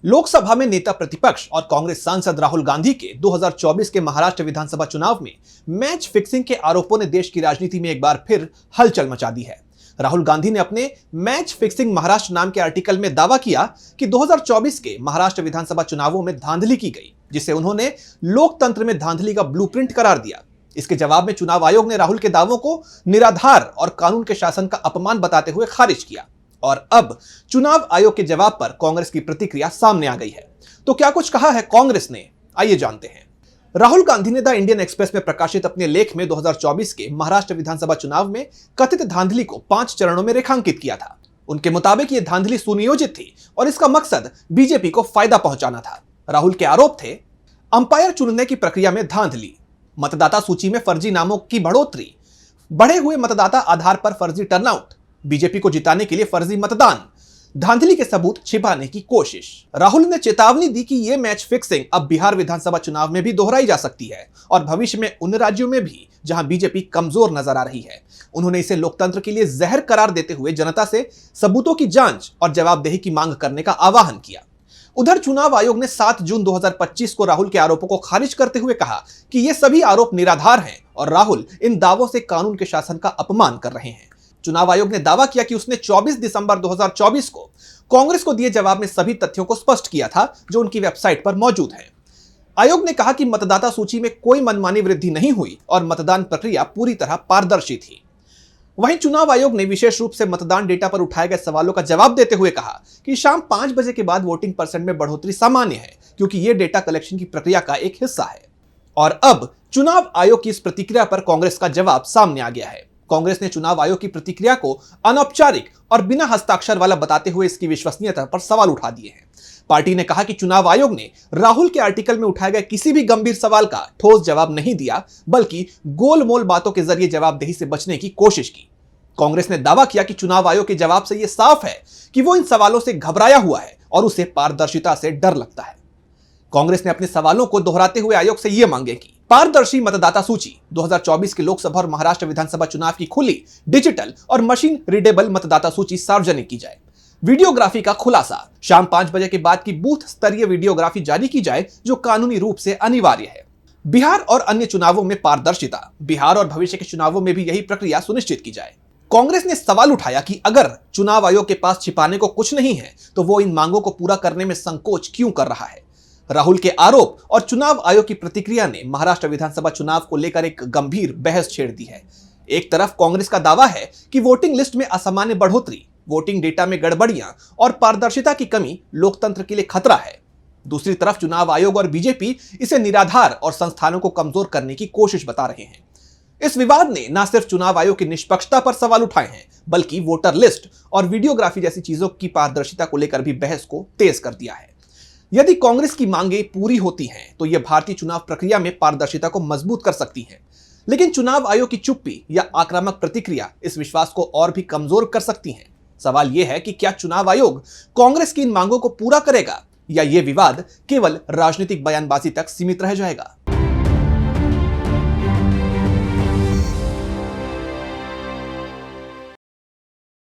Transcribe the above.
लोकसभा में नेता प्रतिपक्ष और कांग्रेस सांसद राहुल गांधी के 2024 के महाराष्ट्र विधानसभा चुनाव में मैच फिक्सिंग के आरोपों ने देश की राजनीति में एक बार फिर हलचल मचा दी है। राहुल गांधी ने अपने मैच फिक्सिंग महाराष्ट्र नाम के आर्टिकल में दावा किया कि 2024 के महाराष्ट्र विधानसभा चुनावों में धांधली की गई, जिसे उन्होंने लोकतंत्र में धांधली का ब्लूप्रिंट करार दिया। इसके जवाब में चुनाव आयोग ने राहुल के दावों को निराधार और कानून के शासन का अपमान बताते हुए खारिज किया। और अब चुनाव आयोग के जवाब पर कांग्रेस की प्रतिक्रिया सामने आ गई है। तो क्या कुछ कहा है कांग्रेस ने, आइए जानते हैं। राहुल गांधी ने द इंडियन एक्सप्रेस में प्रकाशित अपने लेख में 2024 के महाराष्ट्र विधानसभा चुनाव में कथित धांधली को 5 चरणों में रेखांकित किया था। उनके मुताबिक यह धांधली सुनियोजित थी और इसका मकसद बीजेपी को फायदा पहुंचाना था। राहुल के आरोप थे अंपायर चुनने की प्रक्रिया में धांधली, मतदाता सूची में फर्जी नामों की बढ़ोतरी, बढ़े हुए मतदाता आधार पर फर्जी टर्नआउट, बीजेपी को जिताने के लिए फर्जी मतदान, धांधली के सबूत छिपाने की कोशिश। राहुल ने चेतावनी दी कि यह मैच फिक्सिंग अब बिहार विधानसभा चुनाव में भी दोहराई जा सकती है और भविष्य में उन राज्यों में भी जहां बीजेपी कमजोर नजर आ रही है। उन्होंने इसे लोकतंत्र के लिए जहर करार देते हुए जनता से सबूतों की जांच और जवाबदेही की मांग करने का आह्वान किया। उधर चुनाव आयोग ने 7 जून 2025 को राहुल के आरोपों को खारिज करते हुए कहा कि ये सभी आरोप निराधार हैं और राहुल इन दावों से कानून के शासन का अपमान कर रहे हैं। चुनाव आयोग ने दावा किया कि उसने 24 दिसंबर 2024 को कांग्रेस को दिए जवाब में सभी तथ्यों को स्पष्ट किया था जो उनकी वेबसाइट पर मौजूद हैं। आयोग ने कहा कि मतदाता सूची में कोई मनमानी वृद्धि नहीं हुई और मतदान प्रक्रिया पूरी तरह पारदर्शी थी। वहीं चुनाव आयोग ने विशेष रूप से मतदान डेटा पर उठाए गए सवालों का जवाब देते हुए कहा कि शाम 5 बजे के बाद वोटिंग परसेंट में बढ़ोतरी सामान्य है, क्योंकि यह डेटा कलेक्शन की प्रक्रिया का एक हिस्सा है। और अब चुनाव आयोग की इस प्रतिक्रिया पर कांग्रेस का जवाब सामने आ गया है। कांग्रेस ने चुनाव आयोग की प्रतिक्रिया को अनौपचारिक और बिना हस्ताक्षर वाला बताते हुए इसकी विश्वसनीयता पर सवाल उठा दिए हैं। पार्टी ने कहा कि चुनाव आयोग ने राहुल के आर्टिकल में उठाए गए किसी भी गंभीर सवाल का ठोस जवाब नहीं दिया, बल्कि गोलमोल बातों के जरिए जवाबदेही से बचने की कोशिश की। कांग्रेस ने दावा किया कि चुनाव आयोग के जवाब से यह साफ है कि वो इन सवालों से घबराया हुआ है और उसे पारदर्शिता से डर लगता है। कांग्रेस ने अपने सवालों को दोहराते हुए आयोग से यह मांगे कि पारदर्शी मतदाता सूची, 2024 के लोकसभा और महाराष्ट्र विधानसभा चुनाव की खुली, डिजिटल और मशीन रीडेबल मतदाता सूची सार्वजनिक की जाए। वीडियोग्राफी का खुलासा, शाम 5 बजे के बाद की बूथ स्तरीय वीडियोग्राफी जारी की जाए जो कानूनी रूप से अनिवार्य है। बिहार और अन्य चुनावों में पारदर्शिता, बिहार और भविष्य के चुनावों में भी यही प्रक्रिया सुनिश्चित की जाए। कांग्रेस ने सवाल उठाया कि अगर चुनाव आयोग के पास छिपाने को कुछ नहीं है तो वो इन मांगों को पूरा करने में संकोच क्यों कर रहा है। राहुल के आरोप और चुनाव आयोग की प्रतिक्रिया ने महाराष्ट्र विधानसभा चुनाव को लेकर एक गंभीर बहस छेड़ दी है। एक तरफ कांग्रेस का दावा है कि वोटिंग लिस्ट में असामान्य बढ़ोतरी, वोटिंग डेटा में गड़बड़ियां और पारदर्शिता की कमी लोकतंत्र के लिए खतरा है। दूसरी तरफ चुनाव आयोग और बीजेपी इसे निराधार और संस्थानों को कमजोर करने की कोशिश बता रहे हैं। इस विवाद ने न सिर्फ चुनाव आयोग की निष्पक्षता पर सवाल उठाए हैं, बल्कि वोटर लिस्ट और वीडियोग्राफी जैसी चीजों की पारदर्शिता को लेकर भी बहस को तेज कर दिया है। यदि कांग्रेस की मांगे पूरी होती हैं तो यह भारतीय चुनाव प्रक्रिया में पारदर्शिता को मजबूत कर सकती है, लेकिन चुनाव आयोग की चुप्पी या आक्रामक प्रतिक्रिया इस विश्वास को और भी कमजोर कर सकती है। सवाल यह है कि क्या चुनाव आयोग कांग्रेस की इन मांगों को पूरा करेगा या यह विवाद केवल राजनीतिक बयानबाजी तक सीमित रह जाएगा।